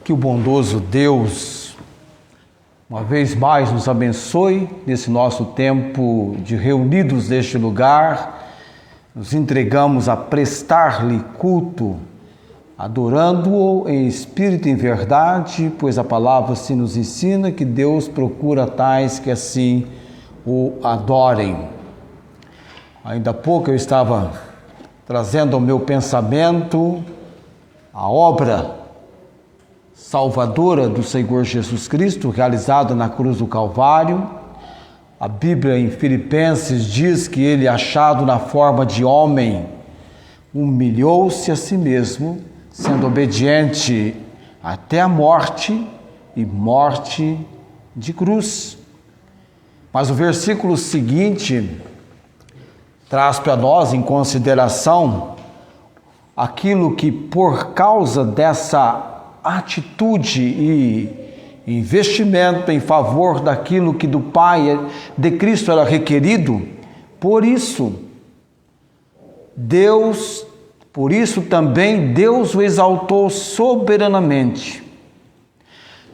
Que o bondoso Deus, uma vez mais, nos abençoe nesse nosso tempo de reunidos neste lugar. Nos entregamos a prestar-lhe culto, adorando-o em espírito e em verdade, pois a palavra assim nos ensina que Deus procura tais que assim o adorem. Ainda há pouco eu estava trazendo ao meu pensamento a obra salvadora do Senhor Jesus Cristo, realizada na cruz do Calvário. A Bíblia em Filipenses diz que ele, achado na forma de homem, humilhou-se a si mesmo, sendo obediente até a morte e morte de cruz. Mas o versículo seguinte traz para nós em consideração aquilo que, por causa dessa atitude e investimento em favor daquilo que do Pai de Cristo era requerido, por isso também Deus o exaltou soberanamente.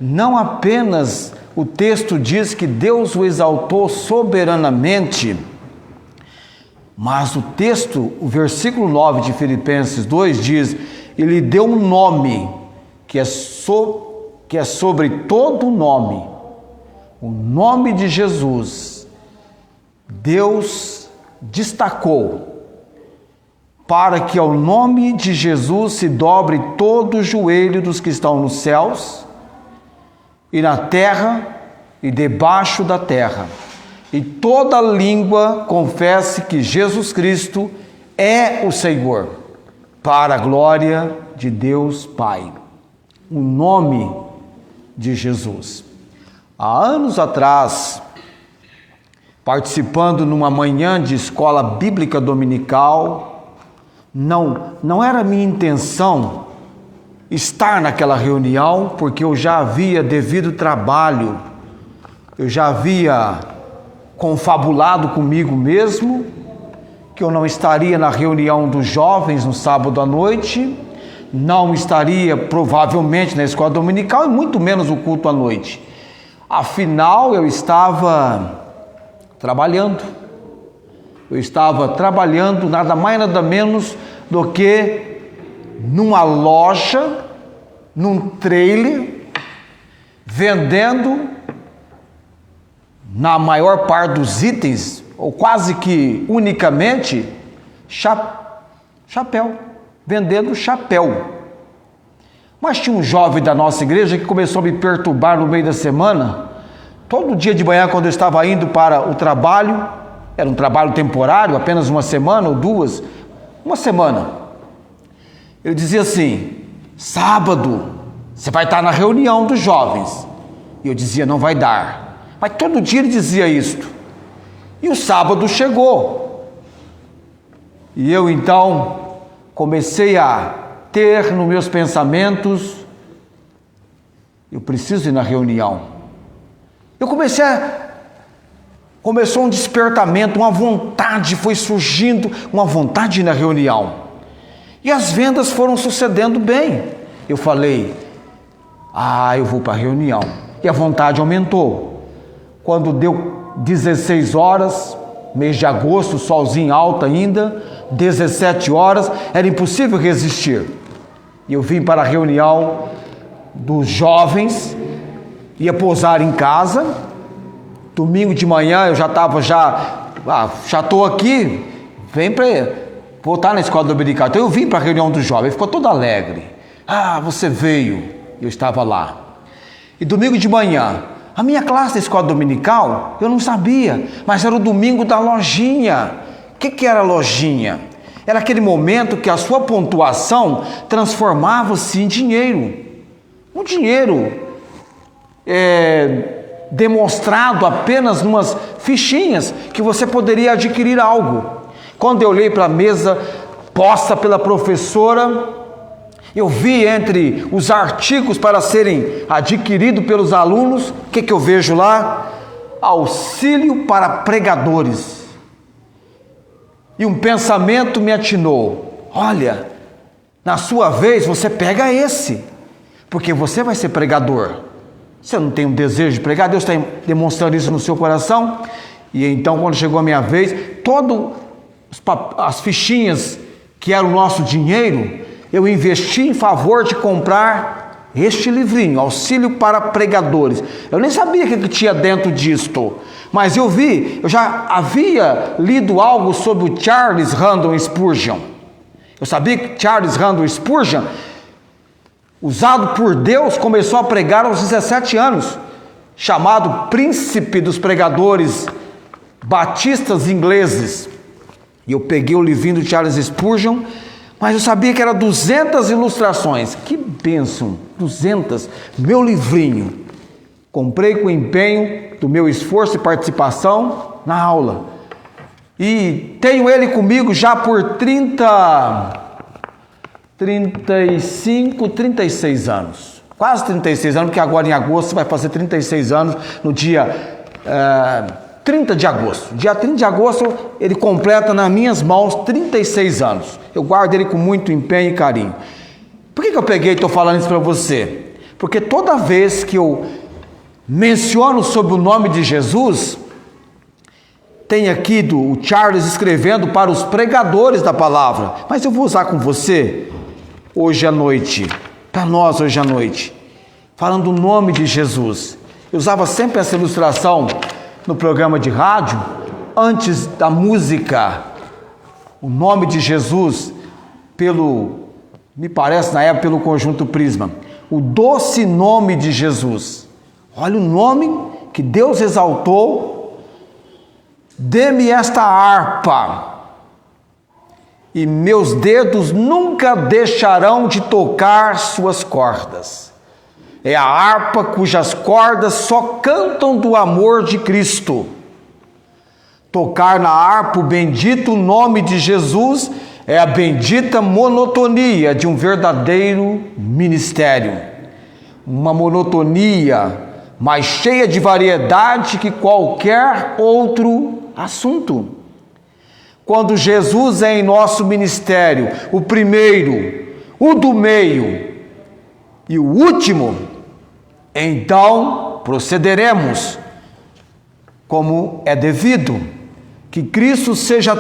Não apenas o texto diz que Deus o exaltou soberanamente, mas o versículo 9 de Filipenses 2 diz: Ele deu um nome que é sobre todo nome, o nome de Jesus. Deus destacou para que ao nome de Jesus se dobre todo o joelho dos que estão nos céus e na terra e debaixo da terra, e toda língua confesse que Jesus Cristo é o Senhor, para a glória de Deus Pai. O nome de Jesus. Há anos atrás, participando numa manhã de escola bíblica dominical, não era minha intenção estar naquela reunião, porque eu já havia, devido trabalho, eu já havia confabulado comigo mesmo, que eu não estaria na reunião dos jovens no sábado à noite, não estaria provavelmente na escola dominical e muito menos o culto à noite. Afinal, eu estava trabalhando. Nada mais nada menos do que numa loja, num trailer, vendendo na maior parte dos itens, ou quase que unicamente, chapéu. Vendendo chapéu. Mas tinha um jovem da nossa igreja que começou a me perturbar no meio da semana. Todo dia de manhã, quando eu estava indo para o trabalho, era um trabalho temporário, apenas uma semana ou duas, uma semana. Ele dizia assim: sábado, você vai estar na reunião dos jovens. E eu dizia: não vai dar. Mas todo dia ele dizia isto. E o sábado chegou. E eu então comecei a ter nos meus pensamentos: eu preciso ir na reunião. Começou um despertamento, uma vontade foi surgindo, uma vontade de ir na reunião. E as vendas foram sucedendo bem. Eu falei: eu vou para a reunião. E a vontade aumentou. Quando deu 16 horas, mês de agosto, solzinho alto ainda, 17 horas, era impossível resistir. E eu vim para a reunião dos jovens, ia pousar em casa. Domingo de manhã eu já estou aqui, vem para voltar na escola dominical. Então eu vim para a reunião dos jovens, ficou todo alegre. Você veio, eu estava lá. E domingo de manhã, a minha classe da escola dominical, eu não sabia, mas era o domingo da lojinha. O que era a lojinha? Era aquele momento que a sua pontuação transformava-se em dinheiro. Um dinheiro demonstrado apenas numas fichinhas que você poderia adquirir algo. Quando eu olhei para a mesa posta pela professora, eu vi entre os artigos para serem adquiridos pelos alunos, o que eu vejo lá? Auxílio para pregadores. E um pensamento me atinou: olha, na sua vez você pega esse. porque você vai ser pregador. Você não tem um desejo de pregar? Deus está demonstrando isso no seu coração. E então, quando chegou a minha vez, todas as fichinhas que era o nosso dinheiro, eu investi em favor de comprar este livrinho, Auxílio para Pregadores. Eu nem sabia o que tinha dentro disto, mas eu já havia lido algo sobre o Charles Haddon Spurgeon. Eu sabia que Charles Haddon Spurgeon, usado por Deus, começou a pregar aos 17 anos, chamado príncipe dos pregadores batistas ingleses. E eu peguei o livrinho do Charles Spurgeon, mas eu sabia que era 200 ilustrações. Que bênção, 200, meu livrinho. Comprei com empenho do meu esforço e participação na aula. E tenho ele comigo já por 36 anos. Quase 36 anos, porque agora em agosto vai fazer 36 anos, no dia 30 de agosto. Dia 30 de agosto ele completa nas minhas mãos 36 anos. Eu guardo ele com muito empenho e carinho. Por que eu peguei e estou falando isso para você? Porque toda vez que eu menciono sobre o nome de Jesus, tem aqui o Charles escrevendo para os pregadores da palavra, mas eu vou usar com você hoje à noite, para nós hoje à noite, falando o nome de Jesus. Eu usava sempre essa ilustração no programa de rádio, antes da música, o nome de Jesus, me parece na época, pelo Conjunto Prisma, o doce nome de Jesus. Olha o nome que Deus exaltou. Dê-me esta harpa, e meus dedos nunca deixarão de tocar suas cordas. É a harpa cujas cordas só cantam do amor de Cristo. Tocar na harpa o bendito nome de Jesus é a bendita monotonia de um verdadeiro ministério. Uma monotonia mais cheia de variedade que qualquer outro assunto. Quando Jesus é em nosso ministério, o primeiro, o do meio e o último, então procederemos como é devido, que Cristo seja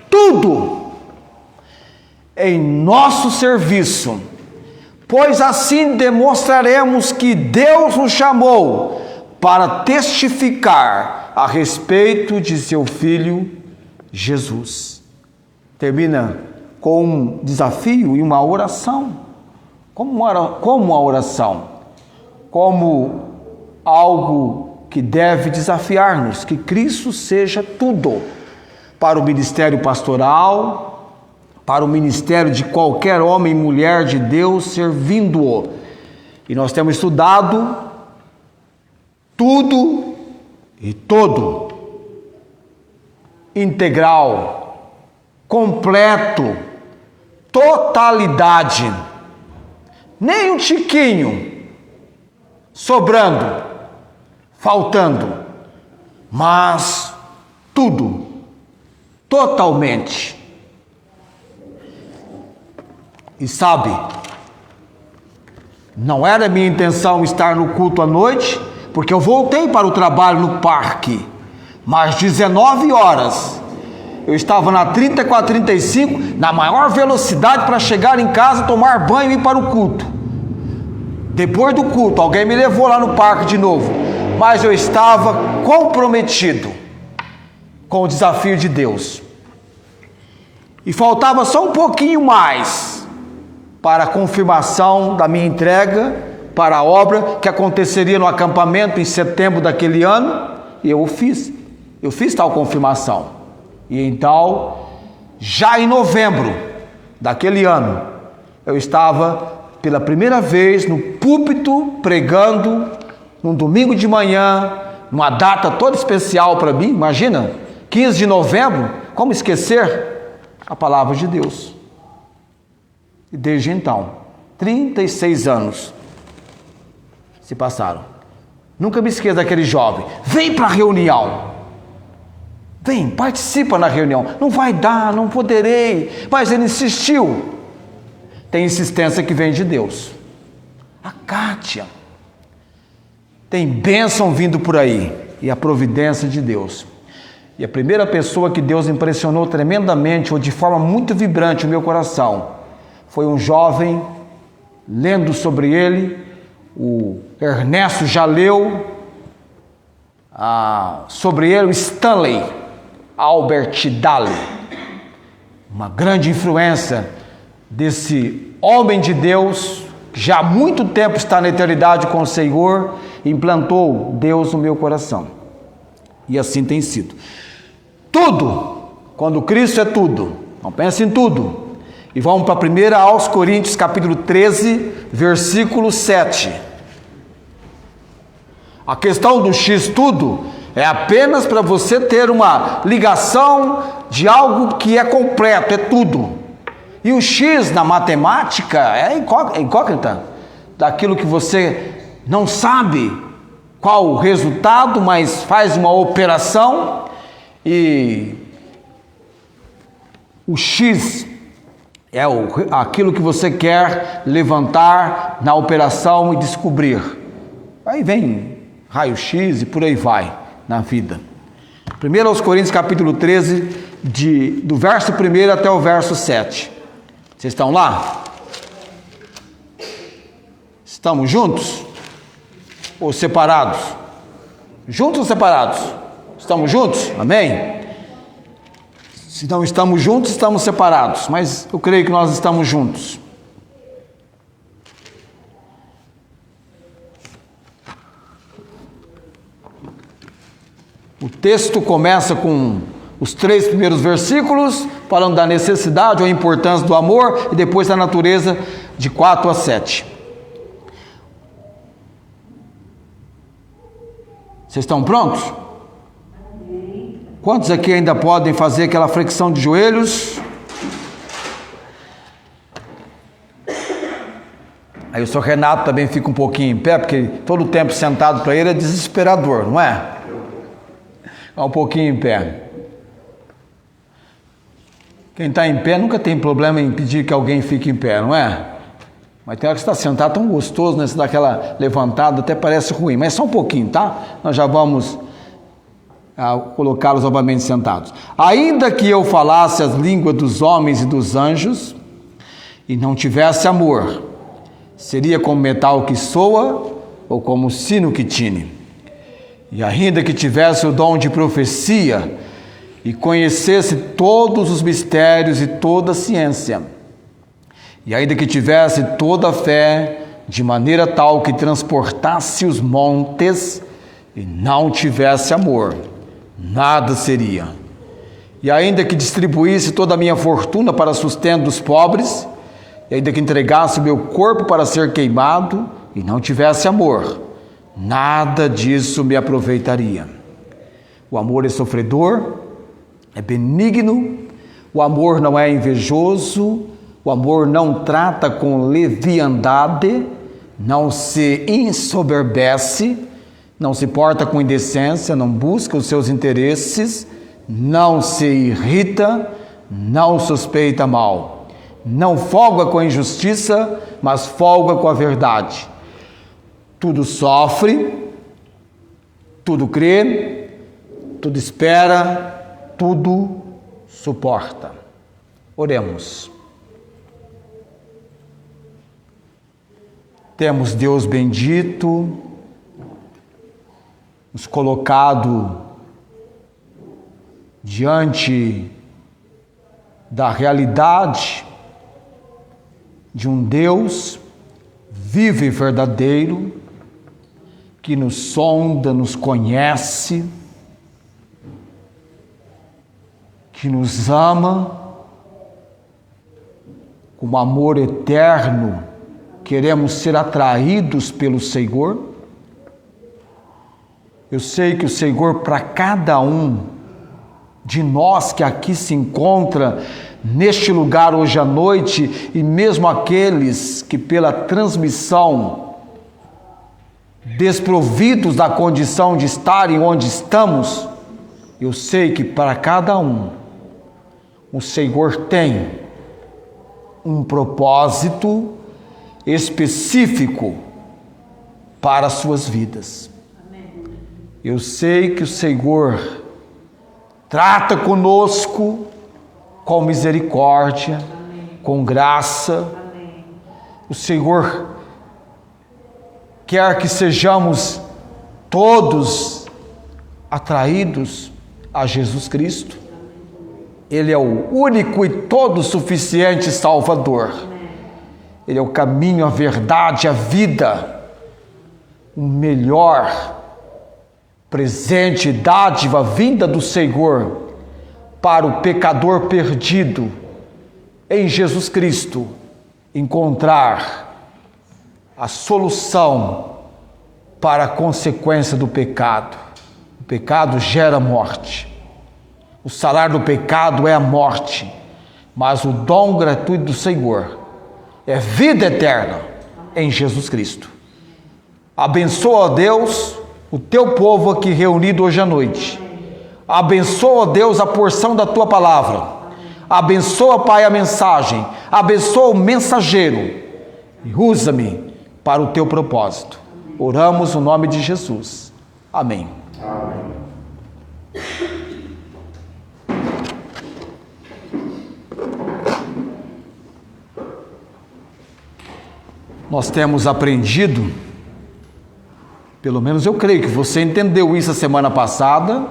tudo em nosso serviço, pois assim demonstraremos que Deus nos chamou para testificar a respeito de seu Filho Jesus. Termina com um desafio e uma oração. Como uma oração? Como algo que deve desafiar-nos, que Cristo seja tudo para o ministério pastoral, para o ministério de qualquer homem e mulher de Deus servindo-o. E nós temos estudado tudo e todo, integral, completo, totalidade, nem um tiquinho sobrando, faltando, mas tudo, totalmente. E sabe, não era minha intenção estar no culto à noite, porque eu voltei para o trabalho no parque, mas 19 horas, eu estava na 30 com a 35, na maior velocidade para chegar em casa, tomar banho e ir para o culto. Depois do culto, alguém me levou lá no parque de novo, mas eu estava comprometido com o desafio de Deus. E faltava só um pouquinho mais para a confirmação da minha entrega para a obra que aconteceria no acampamento em setembro daquele ano, e eu fiz tal confirmação. E então, já em novembro daquele ano, eu estava pela primeira vez no púlpito pregando num domingo de manhã, numa data toda especial para mim. Imagina, 15 de novembro, como esquecer a palavra de Deus? E desde então, 36 anos se passaram. Nunca me esqueço daquele jovem: vem para a reunião, vem, participa na reunião. Não vai dar, não poderei, mas ele insistiu. Tem insistência que vem de Deus. A Kátia. Tem bênção vindo por aí. E a providência de Deus. E a primeira pessoa que Deus impressionou tremendamente, ou de forma muito vibrante o meu coração, foi um jovem, lendo sobre ele, o Ernesto já leu sobre ele, o Stanley Albert Daly, uma grande influência desse homem de Deus, que já há muito tempo está na eternidade com o Senhor, implantou Deus no meu coração. E assim tem sido. Tudo, quando Cristo é tudo, não pense em tudo. E vamos para 1 aos Coríntios, capítulo 13, versículo 7. A questão do X tudo é apenas para você ter uma ligação de algo que é completo, é tudo. E o X na matemática é incógnita, daquilo que você não sabe qual o resultado, mas faz uma operação e o X é aquilo que você quer levantar na operação e descobrir. Aí vem raio-x e por aí vai na vida. 1 aos Coríntios capítulo 13, do verso 1 até o verso 7. Vocês estão lá? Estamos juntos? Ou separados? Juntos ou separados? Estamos juntos? Amém? Se não estamos juntos, estamos separados, mas eu creio que nós estamos juntos. O texto começa com os 3 primeiros versículos, falando da necessidade ou importância do amor, e depois da natureza, de 4 a 7. Vocês estão prontos? Quantos aqui ainda podem fazer aquela flexão de joelhos? Aí o senhor Renato também fica um pouquinho em pé, porque todo o tempo sentado para ele é desesperador, não é? Um pouquinho em pé. Quem está em pé nunca tem problema em pedir que alguém fique em pé, não é? Mas tem hora que você está sentado tão gostoso, né? Você dá aquela levantada, até parece ruim, mas só um pouquinho, tá? Nós já vamos colocá-los novamente sentados. Ainda que eu falasse as línguas dos homens e dos anjos, e não tivesse amor, seria como metal que soa, ou como sino que tine. E ainda que tivesse o dom de profecia, e conhecesse todos os mistérios e toda a ciência, e ainda que tivesse toda a fé, de maneira tal que transportasse os montes, e não tivesse amor, nada seria. E ainda que distribuísse toda a minha fortuna para sustento dos pobres, e ainda que entregasse o meu corpo para ser queimado, e não tivesse amor, nada disso me aproveitaria. O amor é sofredor, é benigno, o amor não é invejoso, o amor não trata com leviandade, não se ensoberbece, não se porta com indecência, não busca os seus interesses, não se irrita, não suspeita mal, não folga com a injustiça, mas folga com a verdade. Tudo sofre, tudo crê, tudo espera, tudo suporta. Oremos. Temos Deus bendito, nos colocado diante da realidade de um Deus vivo e verdadeiro, que nos sonda, nos conhece, que nos ama com amor eterno. Queremos ser atraídos pelo Senhor. Eu sei que o Senhor, para cada um de nós que aqui se encontra, neste lugar hoje à noite, e mesmo aqueles que pela transmissão, desprovidos da condição de estarem onde estamos, eu sei que para cada um, o Senhor tem um propósito específico para as suas vidas. Eu sei que o Senhor trata conosco com misericórdia, com graça. O Senhor quer que sejamos todos atraídos a Jesus Cristo. Ele é o único e todo suficiente Salvador. Ele é o caminho, a verdade, a vida, o melhor presente, dádiva, vinda do Senhor para o pecador perdido em Jesus Cristo encontrar a solução para a consequência do pecado. O pecado gera morte. O salário do pecado é a morte, mas o dom gratuito do Senhor é vida eterna em Jesus Cristo. Abençoa, Deus, o teu povo aqui reunido hoje à noite. Abençoa, Deus, a porção da tua palavra. Abençoa, Pai, a mensagem. Abençoa o mensageiro. E usa-me para o teu propósito. Oramos no nome de Jesus. Amém. Amém. Nós temos aprendido, pelo menos eu creio que você entendeu isso a semana passada,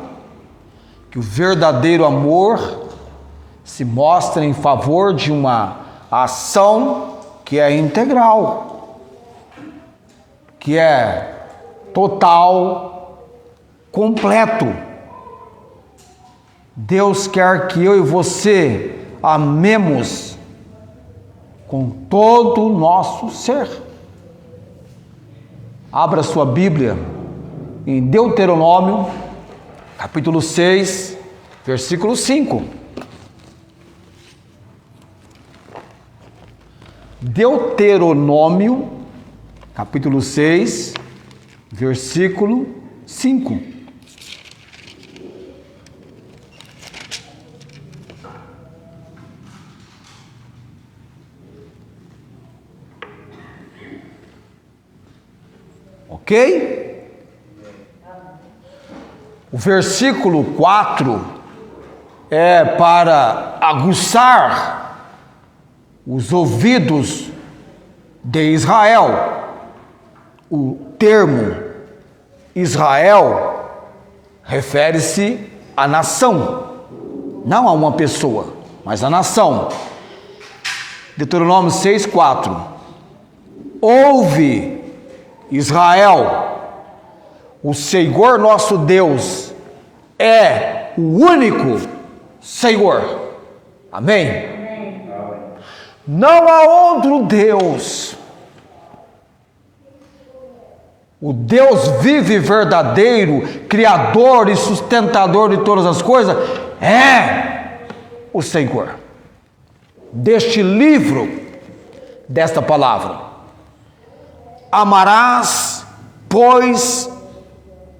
que o verdadeiro amor se mostra em favor de uma ação que é integral, que é total, completo. Deus quer que eu e você amemos com todo o nosso ser. Abra sua Bíblia em Deuteronômio, capítulo 6, versículo 5. Deuteronômio, capítulo 6, versículo 5. Ok? O versículo 4 é para aguçar os ouvidos de Israel. O termo Israel refere-se à nação, não a uma pessoa, mas à nação. Deuteronômio 6:4. Ouve, Israel, o Senhor nosso Deus é o único Senhor. Amém? Amém. Não há outro Deus. O Deus vivo e verdadeiro, criador e sustentador de todas as coisas, é o Senhor. Deste livro, desta palavra. Amarás, pois,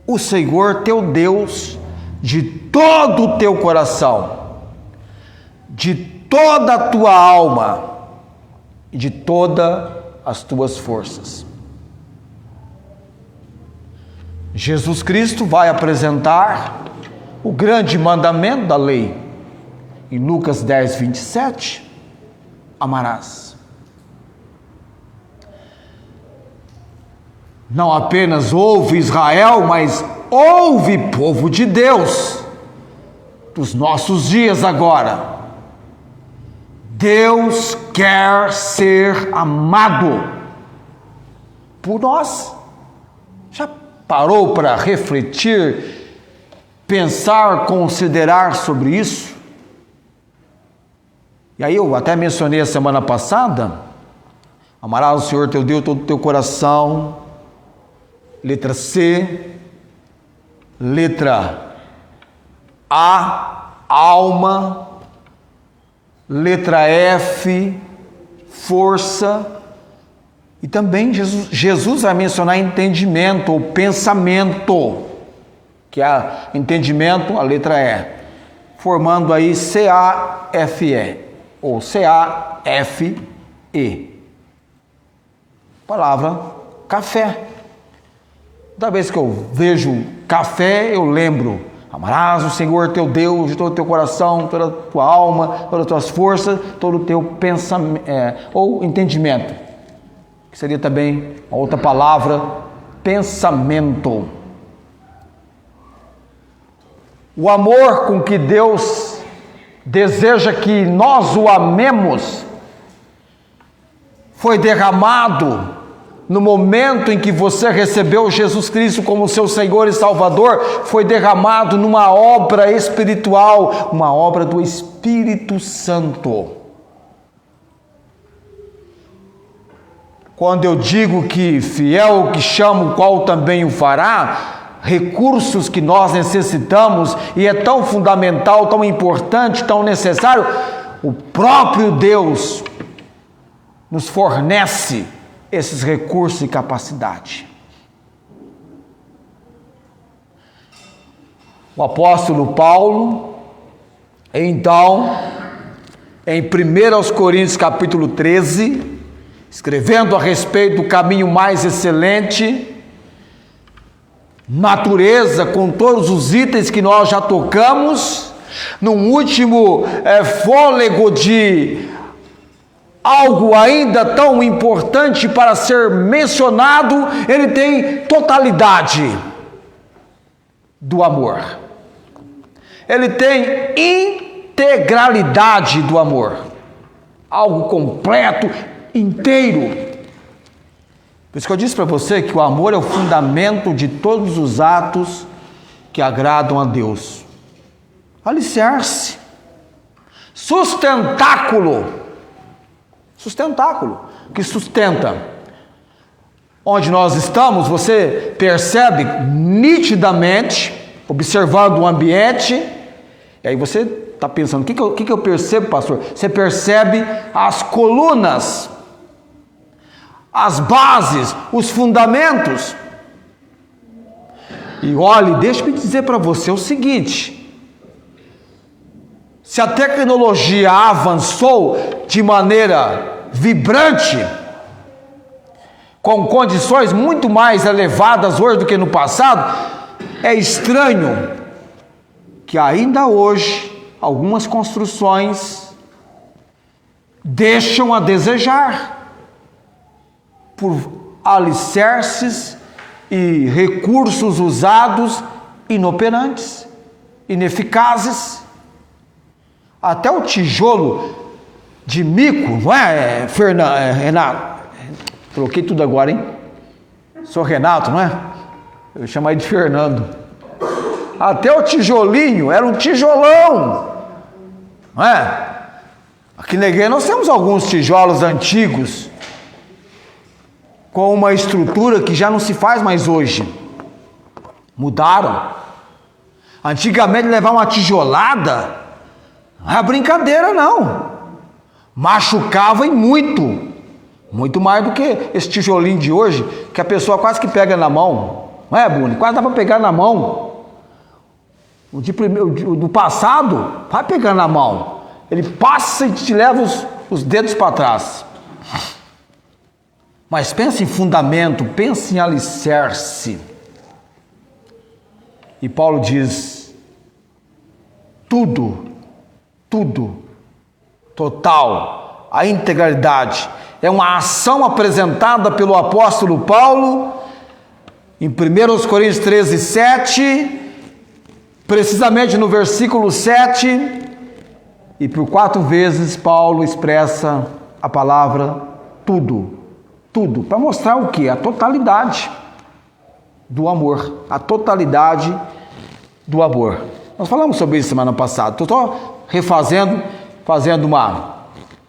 o Senhor teu Deus de todo o teu coração, de toda a tua alma e de todas as tuas forças. Jesus Cristo vai apresentar o grande mandamento da lei. Em Lucas 10, 27, amarás. Não apenas ouve Israel, mas ouve povo de Deus, dos nossos dias agora. Deus quer ser amado por nós. Já parou para refletir, pensar, considerar sobre isso? E aí eu até mencionei a semana passada, amarás o Senhor teu Deus todo o teu coração. Letra C, letra A, alma, letra F, força, e também Jesus vai mencionar entendimento ou pensamento, que é entendimento, a letra E, formando aí C-A-F-E, ou C-A-F-E, palavra café. Toda vez que eu vejo café, eu lembro: amarás o Senhor teu Deus de todo o teu coração, toda a tua alma, todas as tuas forças, todo o teu pensamento, ou entendimento, que seria também uma outra palavra, pensamento. O amor com que Deus deseja que nós o amemos foi derramado no momento em que você recebeu Jesus Cristo como seu Senhor e Salvador. Foi derramado numa obra espiritual, uma obra do Espírito Santo. Quando eu digo que fiel que chama, o qual também o fará, recursos que nós necessitamos, e é tão fundamental, tão importante, tão necessário, o próprio Deus nos fornece esses recursos e capacidade. O apóstolo Paulo, então, em 1 Coríntios capítulo 13, escrevendo a respeito do caminho mais excelente, natureza, com todos os itens que nós já tocamos, num último fôlego de algo ainda tão importante para ser mencionado, ele tem totalidade do amor. Ele tem integralidade do amor. Algo completo, inteiro. Por isso que eu disse para você que o amor é o fundamento de todos os atos que agradam a Deus. Alicerce, sustentáculo, que sustenta. Onde nós estamos, você percebe nitidamente, observando o ambiente, e aí você está pensando: o que eu percebo, pastor? Você percebe as colunas, as bases, os fundamentos. E olhe, deixa eu dizer para você o seguinte: se a tecnologia avançou de maneira vibrante, com condições muito mais elevadas hoje do que no passado, é estranho que ainda hoje algumas construções deixam a desejar por alicerces e recursos usados inoperantes, ineficazes. Até o tijolo de mico, não é, Renato? Troquei tudo agora, hein? Sou Renato, não é? Eu chamei de Fernando. Até o tijolinho era um tijolão, não é? Aqui na igreja nós temos alguns tijolos antigos, com uma estrutura que já não se faz mais hoje. Mudaram. Antigamente levar uma tijolada não é brincadeira, não. Machucava e muito mais do que esse tijolinho de hoje, que a pessoa quase que pega na mão. Não é, Buni? Quase dá para pegar na mão. O do passado, vai pegar na mão. Ele passa e te leva os dedos para trás. Mas pense em fundamento, pense em alicerce. E Paulo diz: tudo, total, a integralidade, é uma ação apresentada pelo apóstolo Paulo em 1 Coríntios 13, 7, precisamente no versículo 7, e por 4 vezes Paulo expressa a palavra tudo, para mostrar o que? A totalidade do amor, a totalidade do amor. Nós falamos sobre isso semana passada, estou só fazendo uma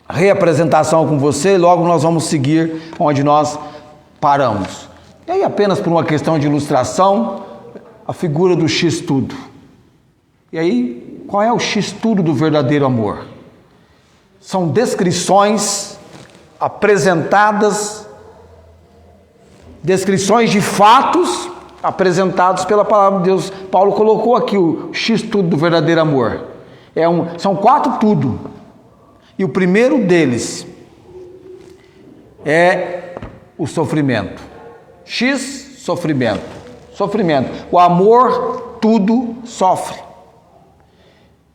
reapresentação com você, e logo nós vamos seguir onde nós paramos. E aí, apenas por uma questão de ilustração, a figura do X-tudo. E aí, qual é o X-tudo do verdadeiro amor? São descrições apresentadas, descrições de fatos apresentados pela palavra de Deus. Paulo colocou aqui o X-tudo do verdadeiro amor. São 4 tudo. E o primeiro deles é o sofrimento. X, sofrimento. Sofrimento. O amor tudo sofre.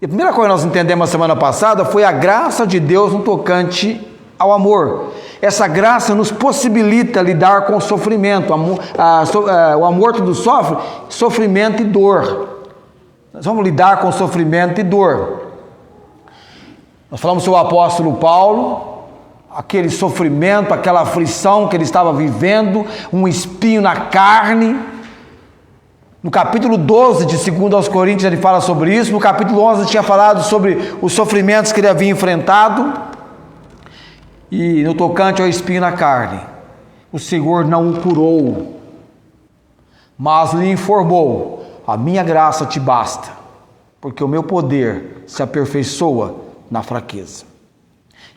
E a primeira coisa que nós entendemos na semana passada foi a graça de Deus no tocante ao amor. Essa graça nos possibilita lidar com o sofrimento. O amor tudo sofre, sofrimento e dor. Nós vamos lidar com sofrimento e dor. Nós falamos sobre o apóstolo Paulo, aquele sofrimento, aquela aflição que ele estava vivendo, um espinho na carne. No capítulo 12 de 2 aos Coríntios ele fala sobre isso. No capítulo 11 ele tinha falado sobre os sofrimentos que ele havia enfrentado. E no tocante ao espinho na carne, o Senhor não o curou, mas lhe informou: a minha graça te basta, porque o meu poder se aperfeiçoa na fraqueza.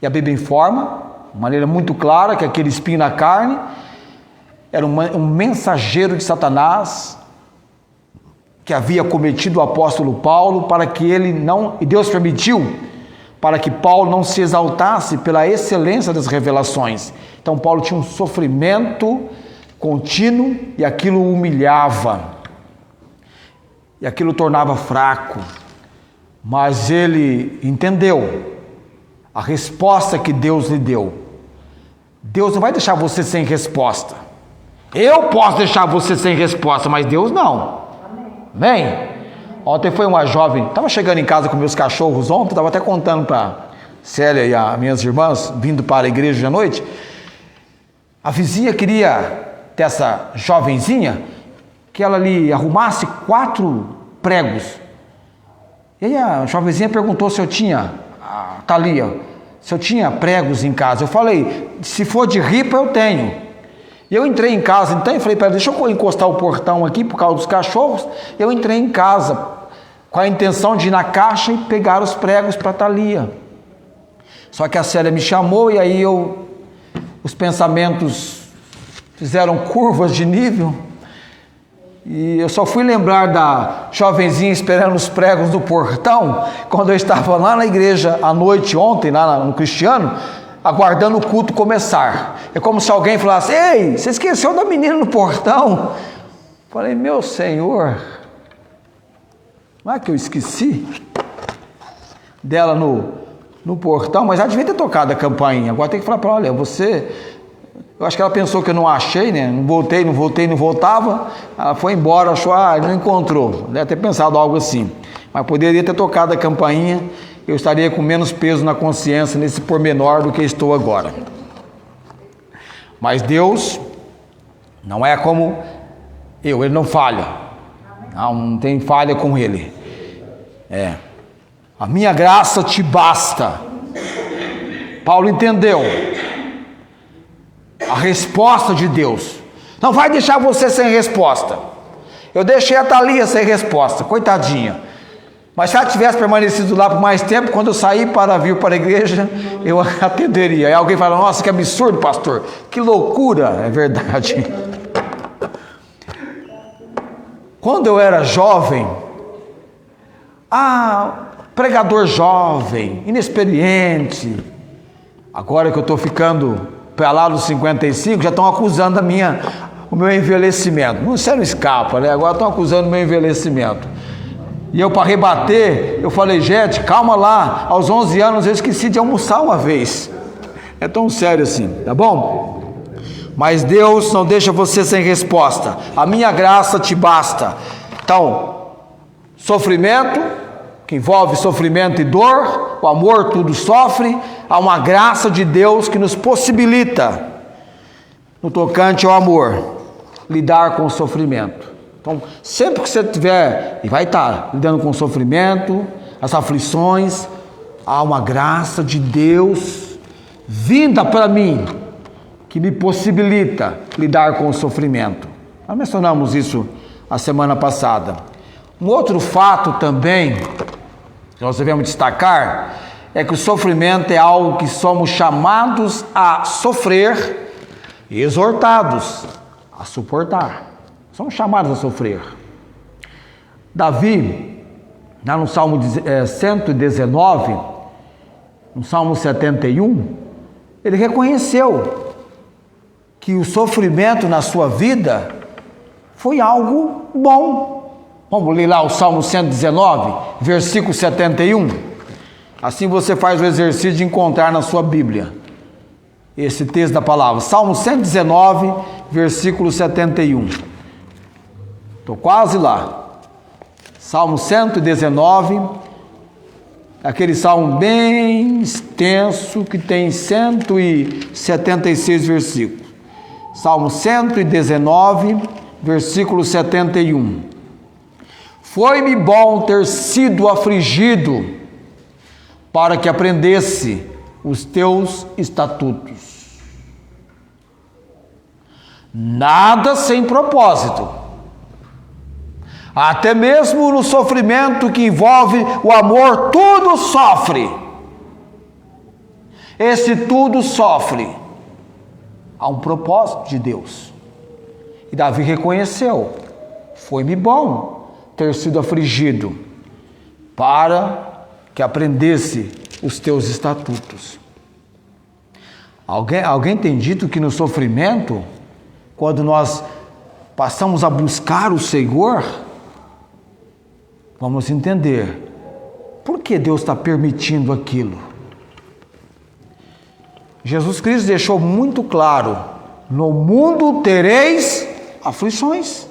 E a Bíblia informa, de maneira muito clara, que aquele espinho na carne era um mensageiro de Satanás, que havia cometido o apóstolo Paulo, para que ele não, e Deus permitiu, para que Paulo não se exaltasse pela excelência das revelações. Então Paulo tinha um sofrimento contínuo e aquilo o humilhava, e aquilo o tornava fraco, mas ele entendeu a resposta que Deus lhe deu. Deus não vai deixar você sem resposta. Eu posso deixar você sem resposta, mas Deus não. Amém? Ontem foi uma jovem, estava chegando em casa com meus cachorros ontem, estava até contando para Célia e as minhas irmãs, vindo para a igreja de noite. A vizinha queria, dessa jovenzinha, que ela lhe arrumasse 4 pregos. E aí a jovenzinha perguntou se eu tinha, a Thalia, se eu tinha pregos em casa. Eu falei, se for de ripa eu tenho. E eu entrei em casa, então, e falei para ela, deixa eu encostar o portão aqui por causa dos cachorros. Eu entrei em casa com a intenção de ir na caixa e pegar os pregos para a Thalia. Só que a Célia me chamou e aí os pensamentos fizeram curvas de nível. E eu só fui lembrar da jovenzinha esperando os pregos do portão, quando eu estava lá na igreja à noite ontem, lá no Cristiano, aguardando o culto começar. É como se alguém falasse, ei, você esqueceu da menina no portão? Falei, meu Senhor, não é que eu esqueci dela no portão, mas já devia ter tocado a campainha. Agora tem que falar para ela, olha, eu acho que ela pensou que eu não achei, né? Não voltava. Ela foi embora, achou, não encontrou. Deve ter pensado algo assim. Mas poderia ter tocado a campainha, eu estaria com menos peso na consciência nesse pormenor do que estou agora. Mas Deus não é como Ele não falha. Não tem falha com Ele. A minha graça te basta. Paulo entendeu a resposta de Deus. Não vai deixar você sem resposta. Eu deixei a Thalia sem resposta, coitadinha. Mas se ela tivesse permanecido lá por mais tempo, quando eu saí para vir para a igreja, eu atenderia. Aí alguém fala, nossa, que absurdo, pastor, que loucura. É verdade. Quando eu era jovem, pregador jovem, inexperiente, agora que eu estou ficando para lá dos 55, já estão acusando o meu envelhecimento. Você não escapa, né? Agora estão acusando o meu envelhecimento. E eu, para rebater, eu falei, gente, calma lá, aos 11 anos eu esqueci de almoçar uma vez. É tão sério assim, tá bom? Mas Deus não deixa você sem resposta. A minha graça te basta. Então, sofrimento, que envolve sofrimento e dor, o amor tudo sofre, há uma graça de Deus que nos possibilita, no tocante ao amor, lidar com o sofrimento. Então, sempre que você estiver, e vai estar lidando com o sofrimento, as aflições, há uma graça de Deus vinda para mim, que me possibilita lidar com o sofrimento. Nós mencionamos isso a semana passada. Um outro fato também, que nós devemos destacar, é que o sofrimento é algo que somos chamados a sofrer e exortados a suportar. Somos chamados a sofrer. Davi, lá no Salmo 119, no Salmo 71, ele reconheceu que o sofrimento na sua vida foi algo bom. Vamos ler lá o Salmo 119, versículo 71. Assim você faz o exercício de encontrar na sua Bíblia esse texto da palavra. Salmo 119, versículo 71. Estou quase lá. Salmo 119, aquele salmo bem extenso que tem 176 versículos. Salmo 119, versículo 71. Foi-me bom ter sido afligido, para que aprendesse os teus estatutos. Nada sem propósito. Até mesmo no sofrimento que envolve o amor, tudo sofre. Esse tudo sofre. Há um propósito de Deus. E Davi reconheceu: foi-me bom ter sido afligido, para que aprendesse os teus estatutos. Alguém tem dito que no sofrimento, quando nós passamos a buscar o Senhor, vamos entender por que Deus está permitindo aquilo. Jesus Cristo deixou muito claro: no mundo tereis aflições,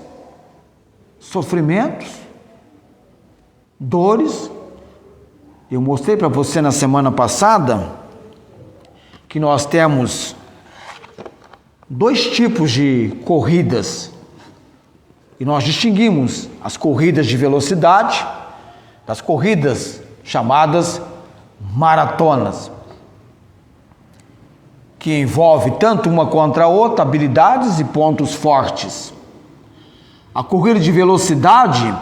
sofrimentos, dores. Eu mostrei para você na semana passada que nós temos dois tipos de corridas. E nós distinguimos as corridas de velocidade das corridas chamadas maratonas, que envolve tanto uma contra a outra habilidades e pontos fortes. A corrida de velocidade,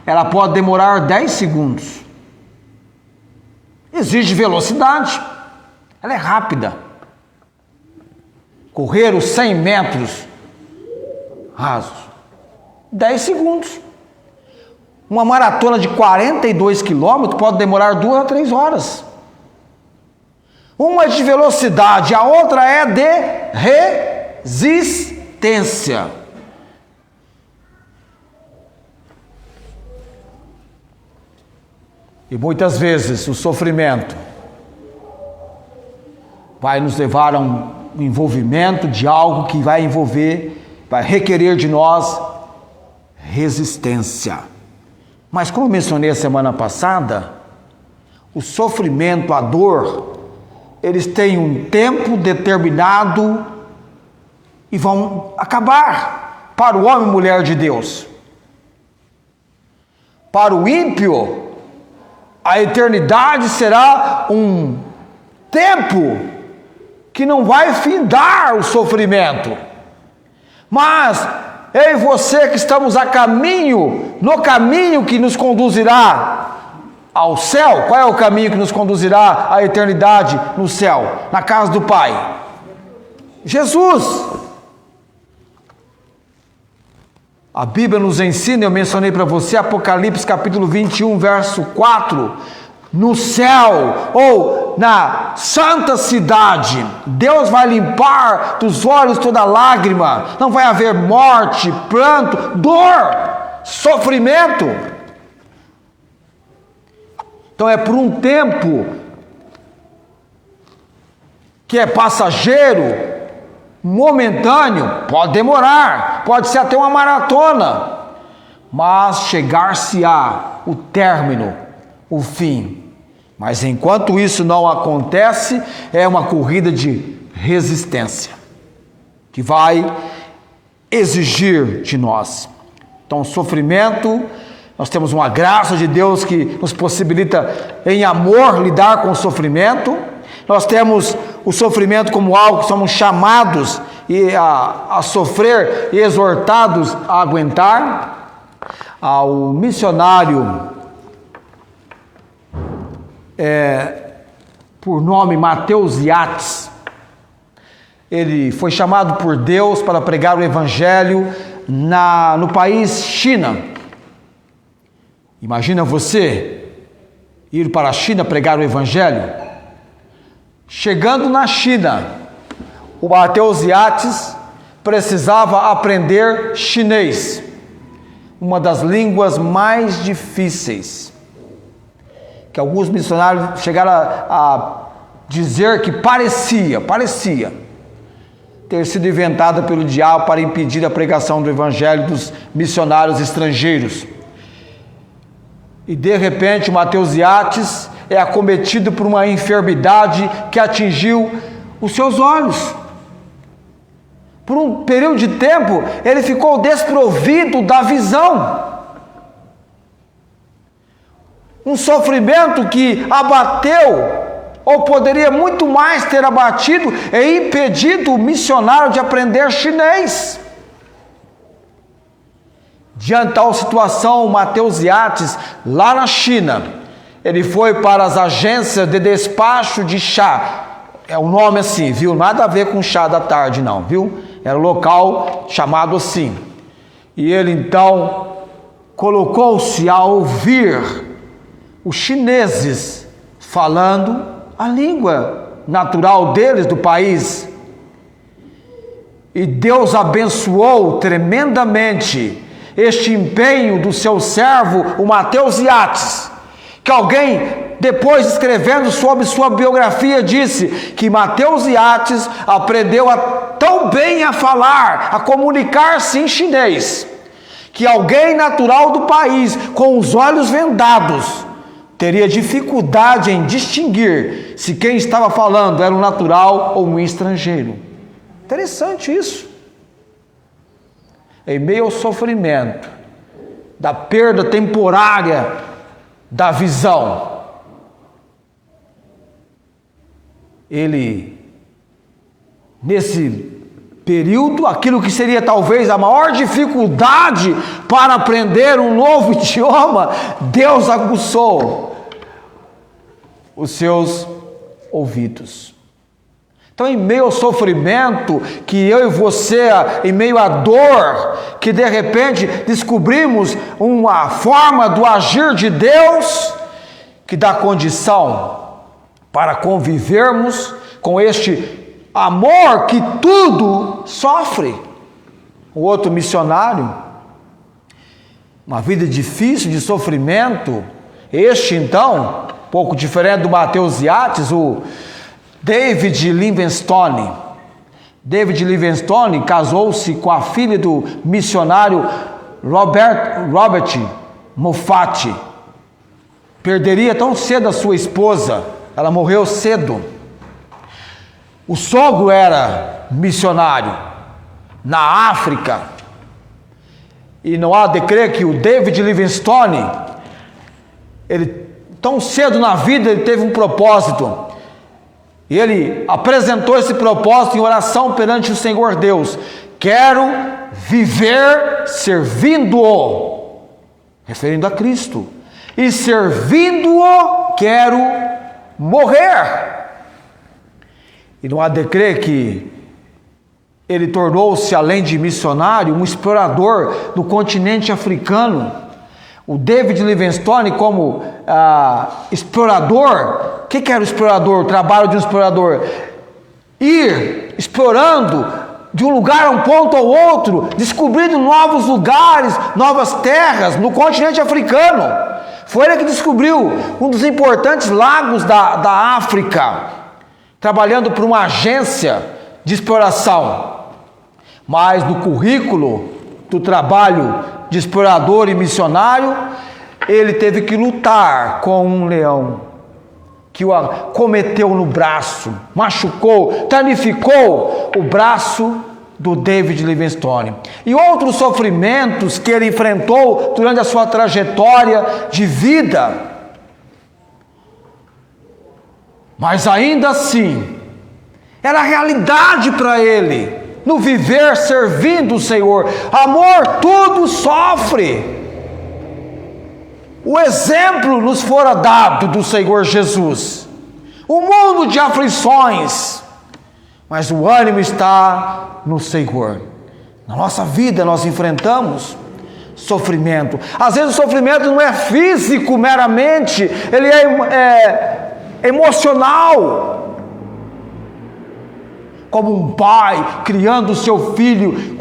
ela pode demorar 10 segundos. Exige velocidade, ela é rápida. Correr os 100 metros rasos, 10 segundos. Uma maratona de 42 quilômetros pode demorar 2 a 3 horas. Uma é de velocidade, a outra é de resistência. E muitas vezes o sofrimento vai nos levar a um envolvimento de algo que vai requerer de nós resistência. Mas como eu mencionei a semana passada, o sofrimento, a dor, eles têm um tempo determinado e vão acabar para o homem e mulher de Deus. Para o ímpio, a eternidade será um tempo que não vai findar o sofrimento. Mas eu e você que estamos no caminho que nos conduzirá ao céu. Qual é o caminho que nos conduzirá à eternidade no céu, na casa do Pai? Jesus. A Bíblia nos ensina, eu mencionei para você, Apocalipse capítulo 21, verso 4, no céu ou na santa cidade, Deus vai limpar dos olhos toda lágrima, não vai haver morte, pranto, dor, sofrimento. Então é por um tempo que é passageiro, momentâneo, pode demorar, pode ser até uma maratona, mas chegar-se-á o término, o fim. Mas enquanto isso não acontece, é uma corrida de resistência, que vai exigir de nós. Então, sofrimento, nós temos uma graça de Deus que nos possibilita, em amor, lidar com o sofrimento. Nós temos o sofrimento como algo que somos chamados a sofrer e exortados a aguentar. Ao missionário por nome Mateus Yates, ele foi chamado por Deus para pregar o evangelho no país China. Imagina você ir para a China pregar o evangelho. Chegando na China, o Mateus Yates precisava aprender chinês. uma das línguas mais difíceis, que alguns missionários chegaram a dizer que parecia ter sido inventada pelo diabo para impedir a pregação do evangelho dos missionários estrangeiros. E de repente o Mateus Yates é acometido por uma enfermidade que atingiu os seus olhos. Por um período de tempo, ele ficou desprovido da visão. Um sofrimento que abateu, ou poderia muito mais ter abatido e impedido o missionário de aprender chinês. Diante de tal situação, o Mateus Yates, lá na China, ele foi para as agências de despacho de chá. É o nome assim, viu? Nada a ver com chá da tarde, não, viu? Era um local chamado assim. E ele então colocou-se a ouvir os chineses falando a língua natural deles, do país. E Deus abençoou tremendamente este empenho do seu servo, o Mateus Yates, que alguém, depois escrevendo sobre sua biografia, disse que Mateus Yates aprendeu tão bem a falar, a comunicar-se em chinês, que alguém natural do país, com os olhos vendados, teria dificuldade em distinguir se quem estava falando era um natural ou um estrangeiro. Interessante isso. Em meio ao sofrimento, da perda temporária da visão, ele, nesse período, aquilo que seria talvez a maior dificuldade para aprender um novo idioma, Deus aguçou os seus ouvidos. Então, em meio ao sofrimento, que eu e você, em meio à dor, que de repente descobrimos uma forma do agir de Deus, que dá condição para convivermos com este amor que tudo sofre. O outro missionário, uma vida difícil de sofrimento, este então, pouco diferente do Mateus Yates, o David Livingstone. David Livingstone casou-se com a filha do missionário Robert Moffat. Perderia tão cedo a sua esposa, ela morreu cedo. O sogro era missionário na África, e não há de crer que o David Livingstone, ele tão cedo na vida, ele teve um propósito. E ele apresentou esse propósito em oração perante o Senhor Deus. Quero viver servindo-o, referindo a Cristo. E servindo-o, quero morrer. E não há de crer que ele tornou-se, além de missionário, um explorador do continente africano. O David Livingstone, como explorador, o que era o explorador? O trabalho de um explorador? Ir explorando de um lugar a um ponto ao outro, descobrindo novos lugares, novas terras no continente africano. Foi ele que descobriu um dos importantes lagos da África, trabalhando por uma agência de exploração. Mas no currículo do trabalho de explorador e missionário, ele teve que lutar com um leão que o acometeu no braço, machucou, danificou o braço do David Livingstone. E outros sofrimentos que ele enfrentou durante a sua trajetória de vida. Mas ainda assim, era realidade para ele, no viver servindo o Senhor. Amor tudo sofre. O exemplo nos fora dado do Senhor Jesus. O mundo de aflições, mas o ânimo está no Senhor. Na nossa vida nós enfrentamos sofrimento. Às vezes o sofrimento não é físico meramente, ele é emocional. como um pai criando o seu filho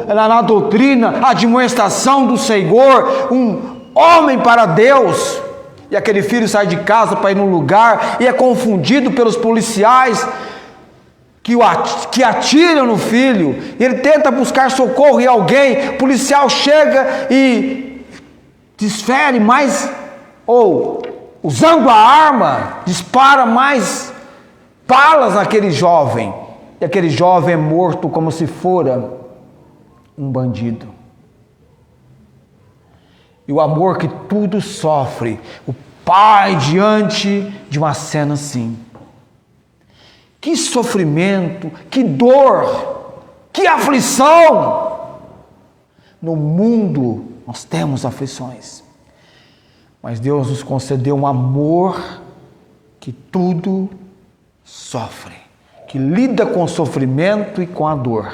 na doutrina, a admoestação do Senhor, um homem para Deus, e aquele filho sai de casa para ir num lugar e é confundido pelos policiais que atiram no filho, e ele tenta buscar socorro em alguém, o policial chega e desfere mais, ou usando a arma, dispara mais balas naquele jovem, e aquele jovem é morto como se fora um bandido. E o amor que tudo sofre, o pai diante de uma cena assim. Que sofrimento, que dor, que aflição! No mundo nós temos aflições, mas Deus nos concedeu um amor que tudo sofre, que lida com o sofrimento e com a dor.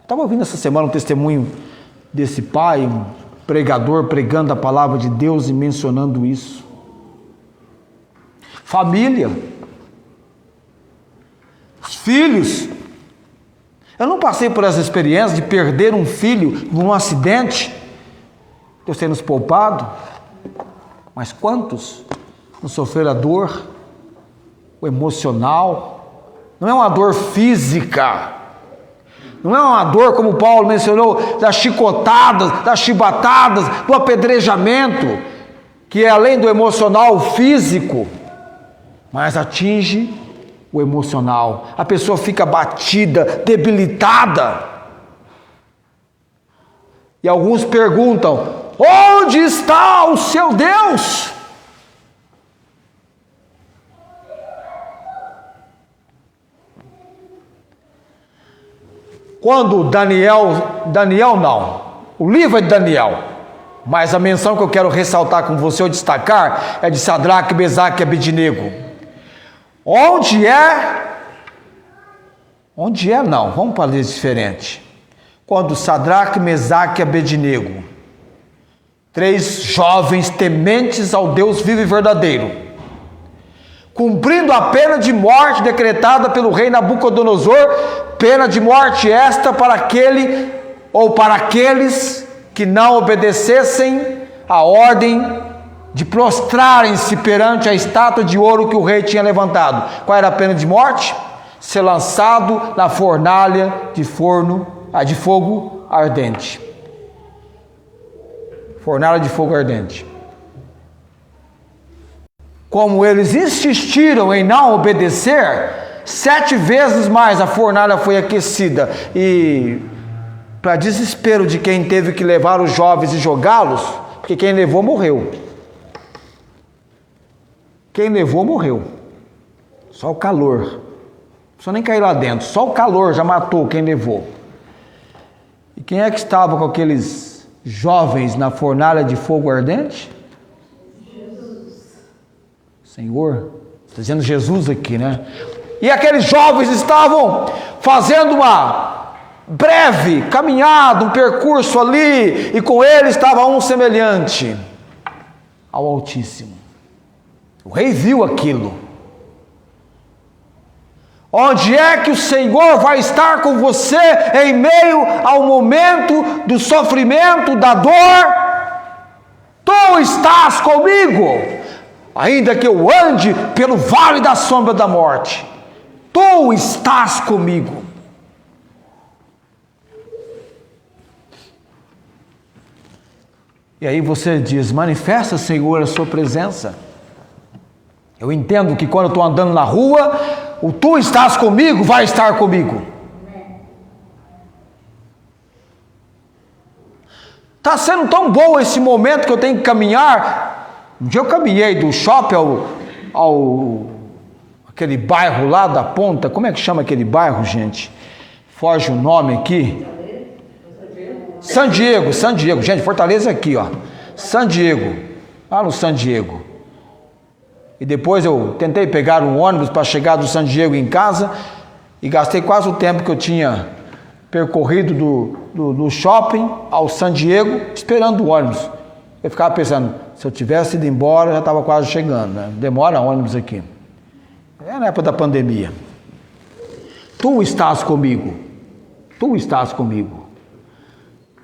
Estava ouvindo essa semana um testemunho desse pai, um pregador pregando a palavra de Deus e mencionando isso. Família, os filhos. Eu não passei por essa experiência de perder um filho num acidente, Deus tem nos poupado, mas quantos não sofreram a dor, o emocional? Não é uma dor física, não é uma dor como Paulo mencionou, das chicotadas, das chibatadas, do apedrejamento, que é além do emocional, o físico, mas atinge o emocional. A pessoa fica batida, debilitada. E alguns perguntam: onde está o seu Deus? Quando Daniel não, o livro é de Daniel, mas a menção que eu quero ressaltar com você ou destacar é de Sadraque, Mesaque e Abednego. Onde é não, vamos para ler diferente. Quando Sadraque, Mesaque e Abednego, 3 jovens tementes ao Deus vivo e verdadeiro, cumprindo a pena de morte decretada pelo rei Nabucodonosor, pena de morte esta para aquele ou para aqueles que não obedecessem a ordem de prostrarem-se perante a estátua de ouro que o rei tinha levantado. Qual era a pena de morte? Ser lançado na fornalha de fogo ardente. Fornalha de fogo ardente. Como eles insistiram em não obedecer, 7 vezes mais a fornalha foi aquecida, e para desespero de quem teve que levar os jovens e jogá-los, porque quem levou morreu. Quem levou morreu. Só o calor. Não precisa nem cair lá dentro. Só o calor já matou quem levou. E quem é que estava com aqueles jovens na fornalha de fogo ardente? Jesus. Senhor. Está dizendo Jesus aqui, né? E aqueles jovens estavam fazendo uma breve caminhada, um percurso ali, e com ele estava um semelhante ao Altíssimo. O rei viu aquilo. Onde é que o Senhor vai estar com você em meio ao momento do sofrimento, da dor? Tu estás comigo, ainda que eu ande pelo vale da sombra da morte. Tu estás comigo. E aí você diz: manifesta, Senhor, a sua presença. Eu entendo que quando eu estou andando na rua, o tu estás comigo vai estar comigo. Está sendo tão bom esse momento que eu tenho que caminhar. Um dia eu caminhei do shopping ao aquele bairro lá da ponta. Como é que chama aquele bairro, gente? Foge o nome aqui. San Diego. Gente, Fortaleza é aqui, ó. San Diego. Lá no San Diego. E depois eu tentei pegar um ônibus para chegar do San Diego em casa e gastei quase o tempo que eu tinha percorrido do shopping ao San Diego esperando o ônibus. Eu ficava pensando, se eu tivesse ido embora, eu já estava quase chegando, né? Demora ônibus aqui. É na época da pandemia. Tu estás comigo. Tu estás comigo.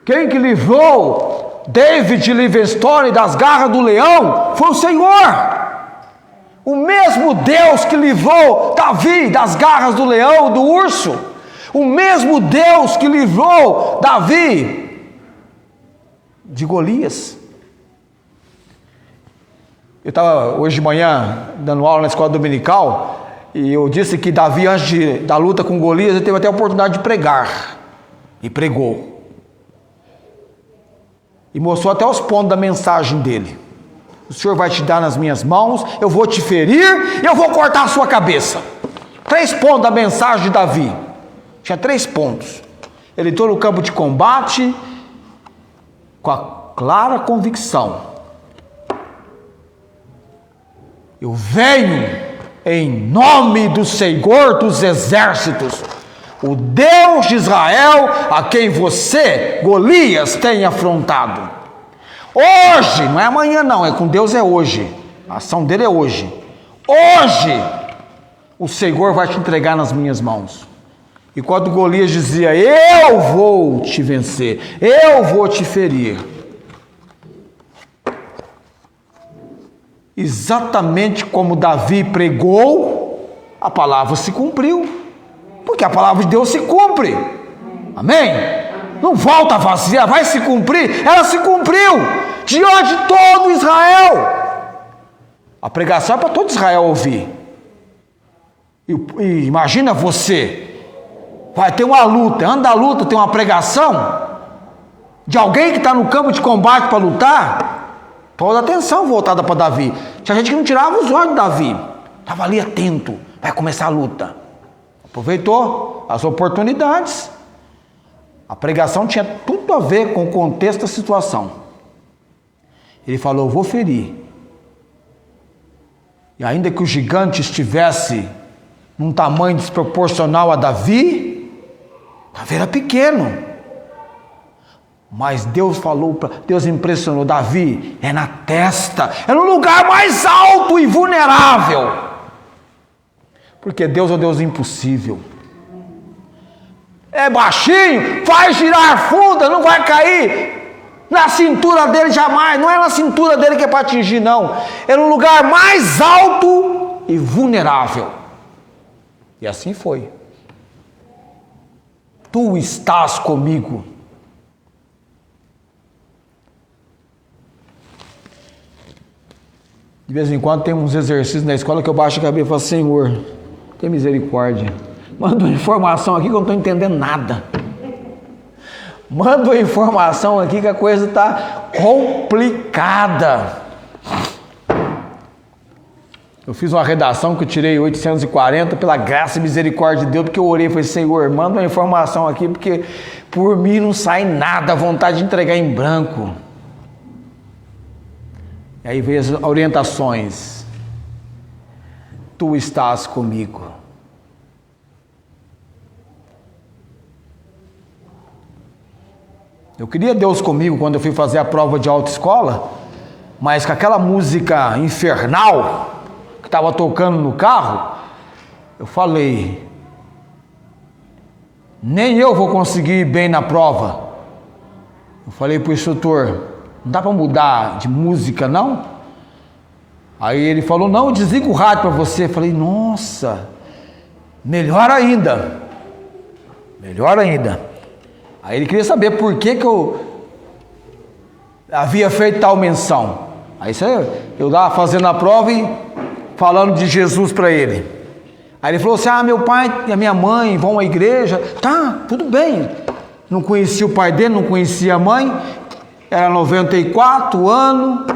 Quem que livrou David Livingstone das garras do leão foi o Senhor. O mesmo Deus que livrou Davi das garras do leão, do urso. O mesmo Deus que livrou Davi de Golias. Eu estava hoje de manhã dando aula na escola dominical e eu disse que Davi, antes da luta com Golias, ele teve até a oportunidade de pregar. E pregou. E mostrou até os pontos da mensagem dele. O Senhor vai te dar nas minhas mãos, eu vou te ferir e eu vou cortar a sua cabeça. 3 pontos da mensagem de Davi. Tinha 3 pontos. Ele entrou no campo de combate com a clara convicção: eu venho em nome do Senhor dos exércitos, o Deus de Israel, a quem você, Golias, tem afrontado. Hoje, não é amanhã não, é com Deus é hoje. A ação dele é hoje. Hoje, o Senhor vai te entregar nas minhas mãos. E quando Golias dizia: eu vou te vencer, eu vou te ferir, exatamente como Davi pregou, a palavra se cumpriu. Porque a palavra de Deus se cumpre. Amém? Não volta vazia, vai se cumprir. Ela se cumpriu diante de todo Israel. A pregação é para todo Israel ouvir. E imagina você, vai ter uma luta, antes da luta tem uma pregação de alguém que está no campo de combate para lutar. Toda a atenção voltada para Davi. Tinha gente que não tirava os olhos de Davi, estava ali atento. Vai começar a luta. Aproveitou as oportunidades. A pregação tinha tudo a ver com o contexto da situação. Ele falou: eu vou ferir. E ainda que o gigante estivesse num tamanho desproporcional a Davi, Davi era pequeno. Mas Deus falou, Deus impressionou: Davi, é na testa, é no lugar mais alto e vulnerável. Porque Deus é o Deus impossível. É baixinho, vai girar funda, não vai cair na cintura dele jamais. Não é na cintura dele que é para atingir, não. É no lugar mais alto e vulnerável. E assim foi. Tu estás comigo. De vez em quando tem uns exercícios na escola que eu baixo a cabeça e falo: Senhor, tem misericórdia. Manda uma informação aqui que eu não estou entendendo nada. Manda uma informação aqui que a coisa está complicada. Eu fiz uma redação que eu tirei 840 pela graça e misericórdia de Deus, porque eu orei e falei: Senhor, manda uma informação aqui, porque por mim não sai nada, a vontade de entregar em branco. E aí veio as orientações: tu estás comigo. Eu queria Deus comigo quando eu fui fazer a prova de autoescola, mas com aquela música infernal que estava tocando no carro, eu falei: nem eu vou conseguir ir bem na prova. Eu falei para o instrutor: não dá para mudar de música não? Aí ele falou: não, desliga o rádio para você. Eu falei: nossa, melhor ainda. Melhor ainda. Aí ele queria saber por que eu havia feito tal menção. Aí eu lá fazendo a prova e falando de Jesus para ele. Aí ele falou assim: meu pai e a minha mãe vão à igreja. Tá, tudo bem. Não conhecia o pai dele, não conhecia a mãe. Era 94 anos.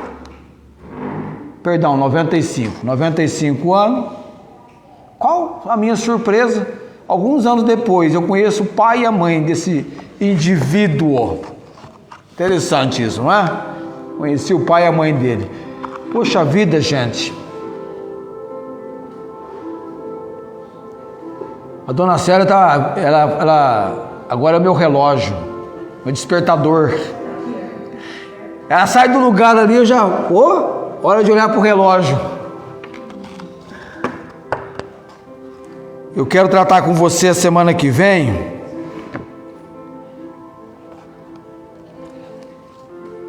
Perdão, 95 anos. Qual a minha surpresa? Alguns anos depois, eu conheço o pai e a mãe desse indivíduo. Interessante isso, não é? Conheci o pai e a mãe dele. Poxa vida, gente. A dona Célia ela agora é meu relógio, meu despertador. Ela sai do lugar ali, eu já, hora de olhar para o relógio. Eu quero tratar com você a semana que vem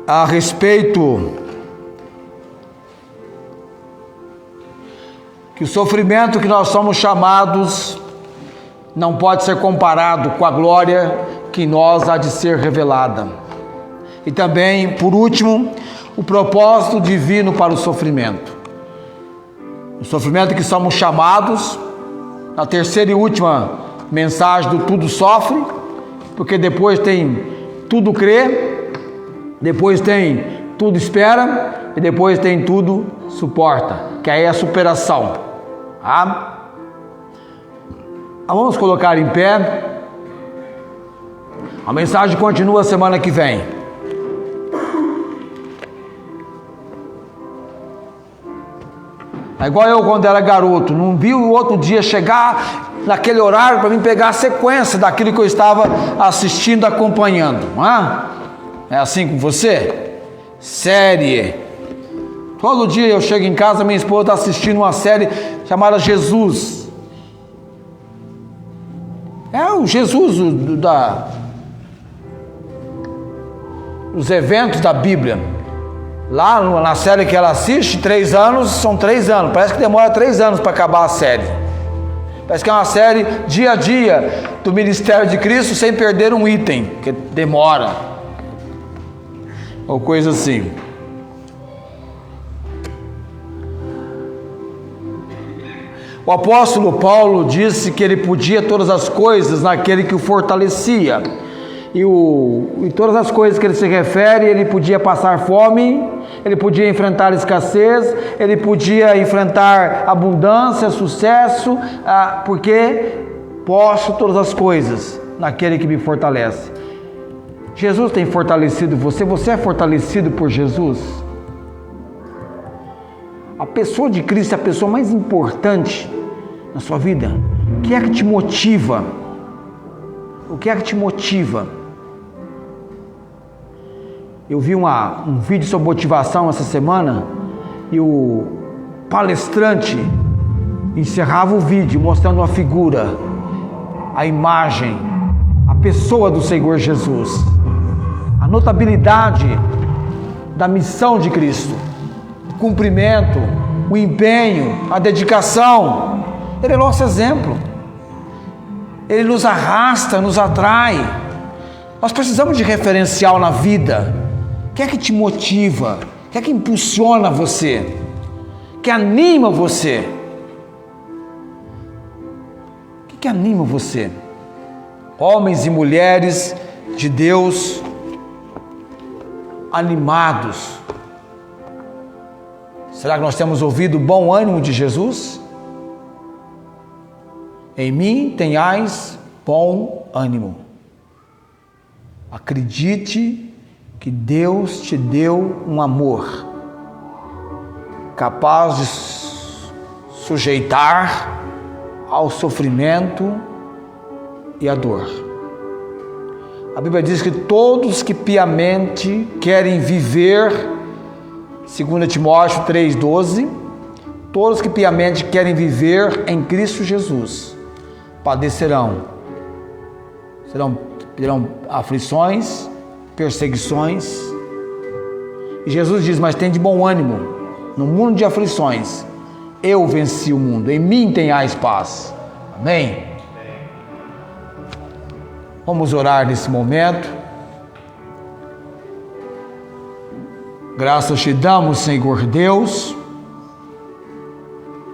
a respeito que o sofrimento que nós somos chamados não pode ser comparado com a glória que em nós há de ser revelada. E também, por último, o propósito divino para o sofrimento. O sofrimento que somos chamados, na terceira e última mensagem do tudo sofre, porque depois tem tudo crê, depois tem tudo espera e depois tem tudo suporta, que aí é a superação. Vamos colocar em pé. A mensagem continua semana que vem. É igual eu quando era garoto, não vi o outro dia chegar naquele horário para mim pegar a sequência daquilo que eu estava assistindo, acompanhando. É assim com você? Série. Todo dia eu chego em casa, minha esposa está assistindo uma série chamada Jesus. É o Jesus dos eventos da Bíblia. Lá na série que ela assiste, 3 anos, são 3 anos. Parece que demora 3 anos para acabar a série. Parece que é uma série dia a dia do ministério de Cristo, sem perder um item, que demora. Ou coisa assim. O apóstolo Paulo disse que ele podia todas as coisas naquele que o fortalecia. E todas as coisas que ele se refere, ele podia passar fome, ele podia enfrentar escassez, ele podia enfrentar abundância, sucesso, porque posso todas as coisas naquele que me fortalece. Jesus tem fortalecido você, você é fortalecido por Jesus. A pessoa de Cristo é a pessoa mais importante na sua vida. O que é que te motiva? O que é que te motiva? Eu vi um vídeo sobre motivação essa semana e o palestrante encerrava o vídeo mostrando uma figura, a imagem, a pessoa do Senhor Jesus, a notabilidade da missão de Cristo, o cumprimento, o empenho, a dedicação. Ele é nosso exemplo, ele nos arrasta, nos atrai. Nós precisamos de referencial na vida. O que é que te motiva? O que é que impulsiona você? O que anima você? O que anima você? Homens e mulheres de Deus animados. Será que nós temos ouvido o bom ânimo de Jesus? Em mim tenhais bom ânimo. Acredite que Deus te deu um amor capaz de sujeitar ao sofrimento e à dor. A Bíblia diz que todos que piamente querem viver, 2 Timóteo 3,12, todos que piamente querem viver em Cristo Jesus, padecerão, terão aflições, perseguições. E Jesus diz: mas tem de bom ânimo, no mundo de aflições, eu venci o mundo, em mim tenhais paz. Amém? Vamos orar nesse momento. Graças te damos, Senhor Deus.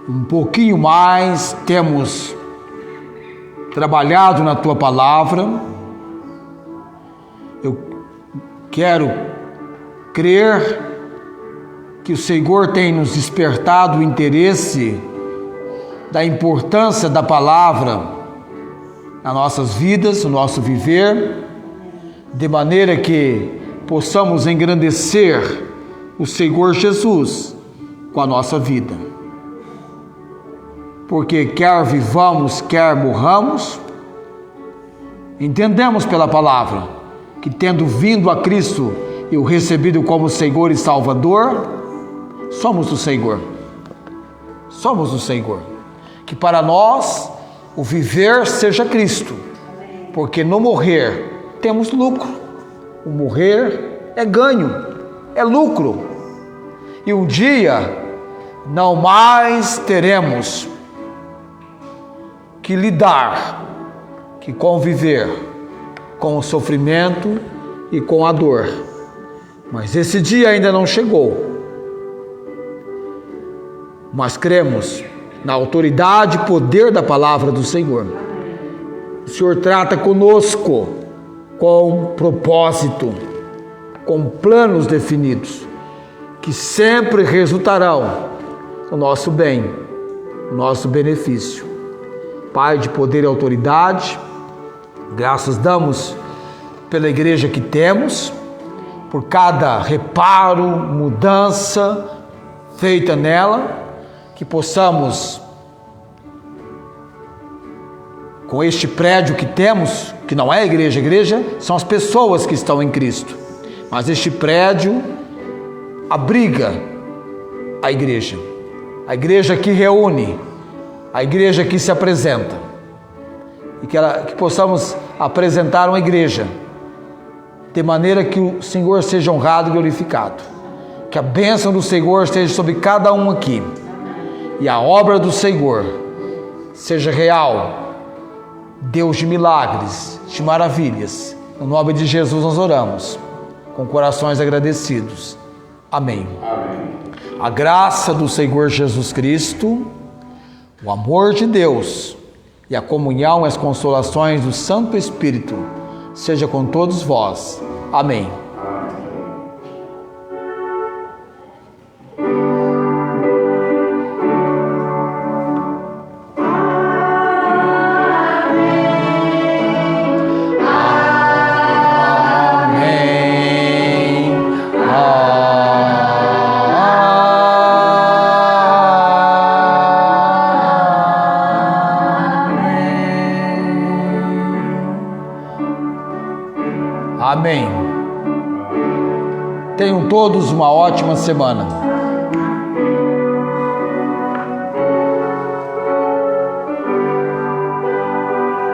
Um pouquinho mais temos trabalhado na tua palavra. Eu quero crer que o Senhor tem nos despertado o interesse da importância da palavra nas nossas vidas, no nosso viver, de maneira que possamos engrandecer o Senhor Jesus com a nossa vida. Porque quer vivamos, quer morramos, entendemos pela palavra que, tendo vindo a Cristo e o recebido como Senhor e Salvador, somos do Senhor. Somos do Senhor. Que para nós o viver seja Cristo, porque no morrer temos lucro. O morrer é ganho, é lucro. E um dia não mais teremos que lidar, que conviver com o sofrimento e com a dor. Mas esse dia ainda não chegou. Mas cremos na autoridade e poder da palavra do Senhor. O Senhor trata conosco com propósito, com planos definidos, que sempre resultarão no nosso bem, no nosso benefício. Pai de poder e autoridade, graças damos pela igreja que temos, por cada reparo, mudança feita nela, que possamos, com este prédio que temos, que não é a igreja são as pessoas que estão em Cristo, mas este prédio abriga a igreja que reúne, a igreja que se apresenta, e que possamos apresentar uma igreja de maneira que o Senhor seja honrado e glorificado, que a bênção do Senhor esteja sobre cada um aqui, e a obra do Senhor seja real. Deus de milagres, de maravilhas, no nome de Jesus nós oramos, com corações agradecidos. Amém. Amém. A graça do Senhor Jesus Cristo, o amor de Deus e a comunhão e as consolações do Santo Espírito seja com todos vós. Amém. Amém. Tenham todos uma ótima semana.